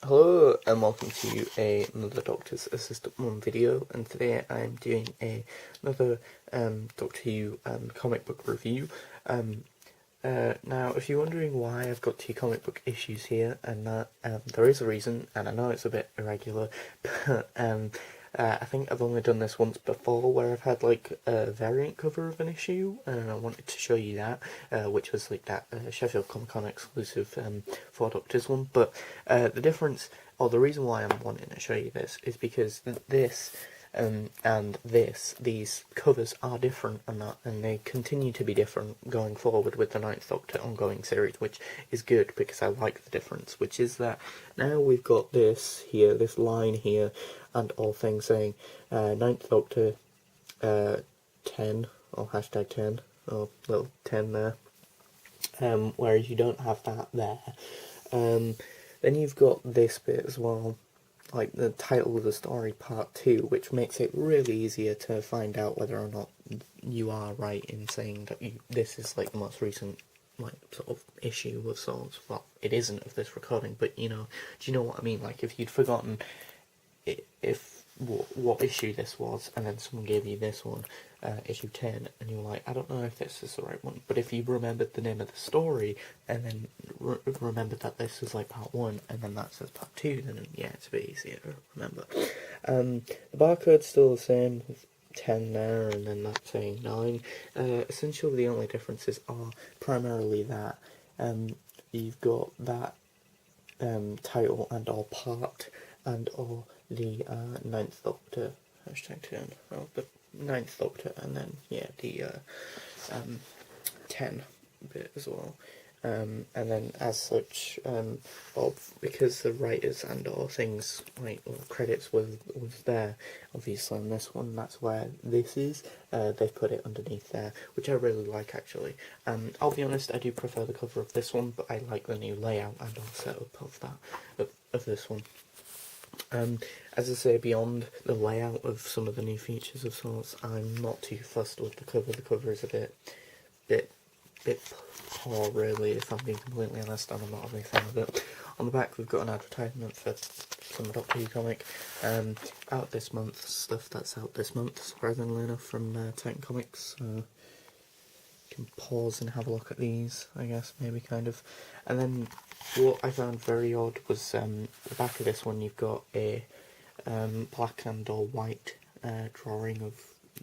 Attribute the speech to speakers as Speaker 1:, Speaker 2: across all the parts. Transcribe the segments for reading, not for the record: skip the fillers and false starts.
Speaker 1: Hello and welcome to another Doctor's Assistant 1 video, and today I'm doing another Doctor Who comic book review. Now, if you're wondering why I've got two comic book issues here, and that there is a reason, and I know it's a bit irregular, but I think I've only done this once before where I've had like a variant cover of an issue, and I wanted to show you that, which was like that Sheffield Comic Con exclusive 4 Doctors one. But the difference, or the reason why I'm wanting to show you this, is because this and these covers are different, and they continue to be different going forward with the Ninth Doctor ongoing series, which is good because I like the difference, which is that now we've got this here, this line here, and all things saying Ninth Doctor 10, or hashtag 10, or little 10 there, whereas you don't have that there. Then you've got this bit as well, like the title of the story, part 2, which makes it really easier to find out whether or not you are right in saying that this is like the most recent like sort of issue of sorts. Well, it isn't of this recording, but do you know what I mean? Like if you'd forgotten what issue this was, and then someone gave you this one, issue 10, and you were like, I don't know if this is the right one, but if you remembered the name of the story, and then remembered that this is like part 1, and then that says part 2, then yeah, it's a bit easier to remember. The barcode's still the same, with 10 there, and then that saying 9. Essentially the only differences are primarily that you've got that title and or part and or the Ninth Doctor hashtag 10, well, the Ninth Doctor, and then yeah, the 10 bit as well. And then as such, because the writers and or things like credits was there, obviously on this one, that's where this is. They've put it underneath there, which I really like actually. I'll be honest, I do prefer the cover of this one, but I like the new layout and all setup of that of this one. As I say, beyond the layout of some of the new features of sorts, I'm not too fussed with the cover. The cover is a bit poor, really, if I'm being completely honest, and I'm not a big fan of it. On the back, we've got an advertisement for some Doctor Who comic, out this month, stuff that's out this month, surprisingly enough, from Titan Comics. Can pause and have a look at these, I guess, maybe, kind of. And then what I found very odd was the back of this one, you've got a black and or white drawing of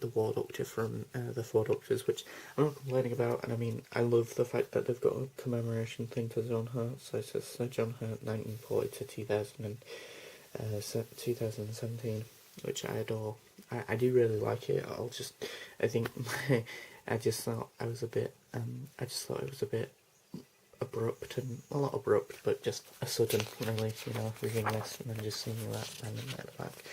Speaker 1: the War Doctor from the 4 Doctors, which I'm not complaining about, and I mean, I love the fact that they've got a commemoration thing to John Hurt, so it says John Hurt 1940 to 2017, which I adore. I do really like it. I think I just thought it was a bit abrupt, and well, not abrupt, but just a sudden, really, reading this and then just seeing that random at the back.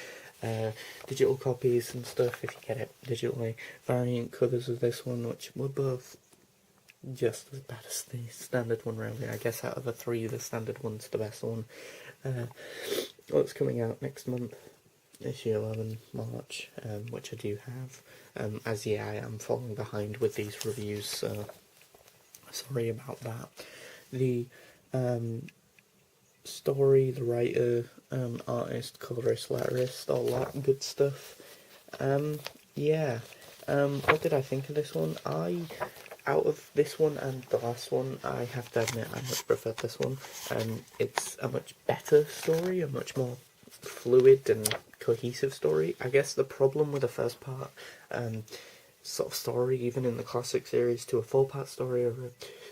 Speaker 1: Digital copies and stuff, if you get it digitally. Variant covers of this one, which were both just as bad as the standard one, really. I guess out of the 3, the standard one's the best one. It's coming out next month, issue 11, March, which I do have. As yeah, I am falling behind with these reviews, so sorry about that. The story, the writer, artist, colorist, letterist, all that good stuff. Yeah. What did I think of this one? Out of this one and the last one, I have to admit I much preferred this one. It's a much better story, a much more fluid and cohesive story. I guess the problem with the first part, sort of story, even in the classic series, to a 4-part story or a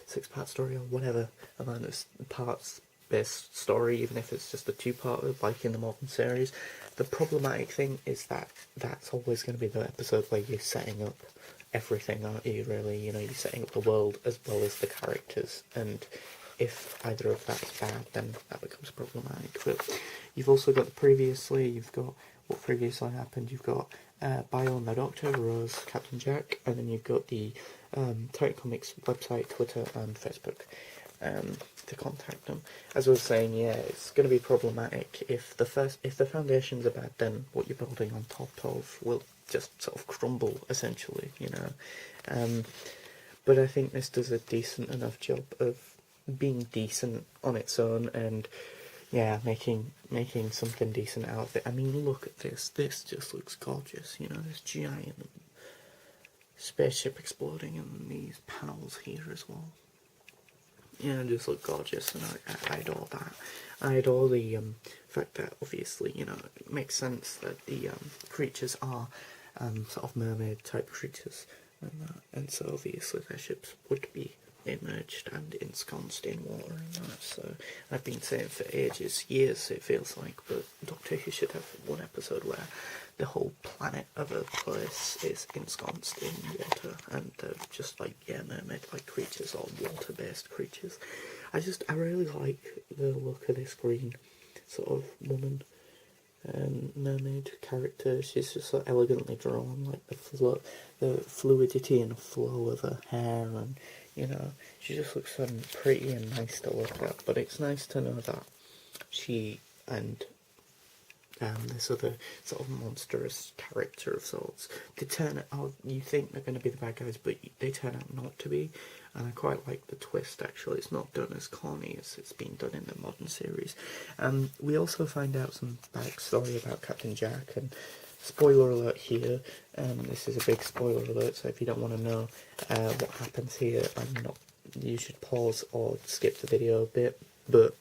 Speaker 1: 6-part story or whatever amount of parts based story, even if it's just a 2-parter like in the modern series, the problematic thing is that that's always going to be the episode where you're setting up everything, aren't you, really? You're setting up the world as well as the characters, and if either of that's bad, then that becomes problematic. But you've also got the previously, you've got what previously happened, you've got Bio and the Doctor, Rose, Captain Jack, and then you've got the Titan Comics website, Twitter and Facebook to contact them. As I was saying, yeah, it's going to be problematic if the foundations are bad, then what you're building on top of will just sort of crumble, essentially, but I think this does a decent enough job of being decent on its own, and yeah, making something decent out of it. I mean, look at this. This just looks gorgeous. You know, this giant spaceship exploding, and these panels here as well. Yeah, it just look gorgeous, and I adore that. I adore the fact that obviously, you know, it makes sense that the creatures are sort of mermaid type creatures, and so obviously their ships would be immersed and ensconced in water and that. So I've been saying for ages, years it feels like, but Doctor Who should have one episode where the whole planet of a place is ensconced in water, and just like, yeah, mermaid-like creatures or water-based creatures. I really like the look of this green sort of woman mermaid character. She's just so elegantly drawn, like the fluidity and flow of her hair, and you know, she just looks so pretty and nice to look at. But it's nice to know that she and this other sort of monstrous character of sorts, they turn out, you think they're going to be the bad guys, but they turn out not to be, and I quite like the twist actually. It's not done as corny as it's been done in the modern series. We also find out some backstory about Captain Jack, and spoiler alert here, this is a big spoiler alert, so if you don't want to know what happens here, you should pause or skip the video a bit, but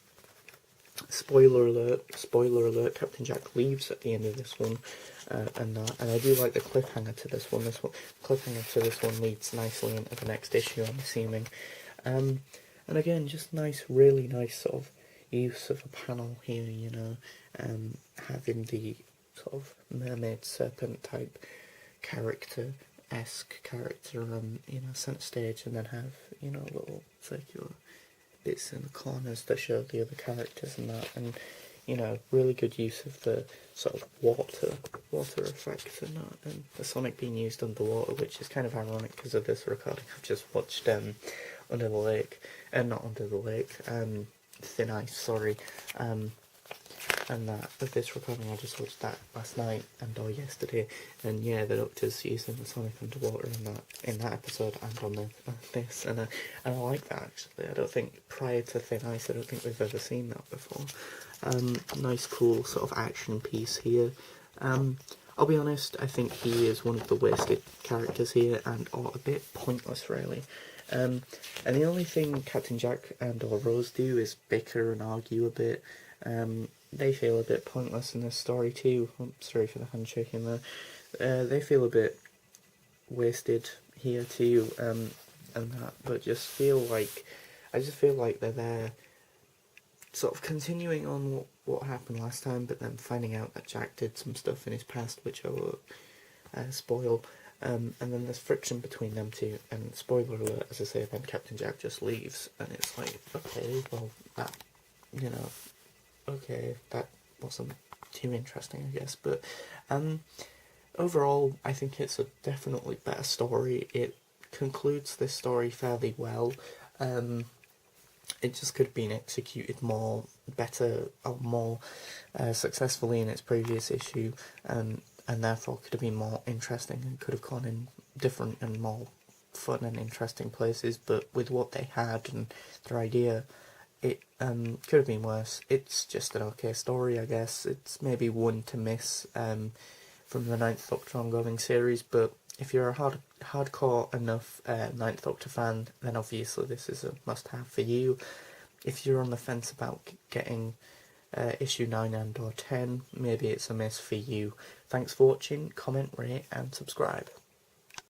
Speaker 1: spoiler alert, Captain Jack leaves at the end of this one, and I do like the cliffhanger to this one. Cliffhanger to this one leads nicely into the next issue, I'm assuming. And again, just nice, really nice sort of use of a panel here, you know, having the sort of mermaid serpent type character-esque character, you know, centre stage, and then have, you know, little circular bits in the corners that show the other characters and that, and you know, really good use of the sort of water effect and that, and the Sonic being used underwater, which is kind of ironic because of this recording I've just watched Under the Lake, not Under the Lake, Thin Ice, sorry, and that of this recording I just watched that last night or yesterday, and yeah, the Doctor's using the Sonic underwater in that episode and on this, and I like that actually. I don't think prior to Thin Ice, I don't think we've ever seen that before. Nice, cool sort of action piece here. I'll be honest, I think he is one of the wasted characters here, and a bit pointless really. And the only thing Captain Jack and or Rose do is bicker and argue a bit. They feel a bit pointless in this story too. Sorry for the handshaking there. They feel a bit wasted here too, and that. But I just feel like they're there, sort of continuing on what happened last time, but then finding out that Jack did some stuff in his past, which I will spoil. And then there's friction between them two, and spoiler alert, as I say, then Captain Jack just leaves, and it's like, okay, well, that, you know, okay, that wasn't too interesting, I guess, but overall, I think it's a definitely better story. It concludes this story fairly well. It just could have been executed better or more successfully in its previous issue, and therefore could have been more interesting and could have gone in different and more fun and interesting places, but with what they had and their idea, it could have been worse. It's just an okay story, I guess. It's maybe one to miss from the Ninth Doctor ongoing series, but if you're a hardcore enough Ninth Doctor fan, then obviously this is a must-have for you. If you're on the fence about getting issue 9 and or 10, maybe it's a miss for you. Thanks for watching, comment, rate and subscribe.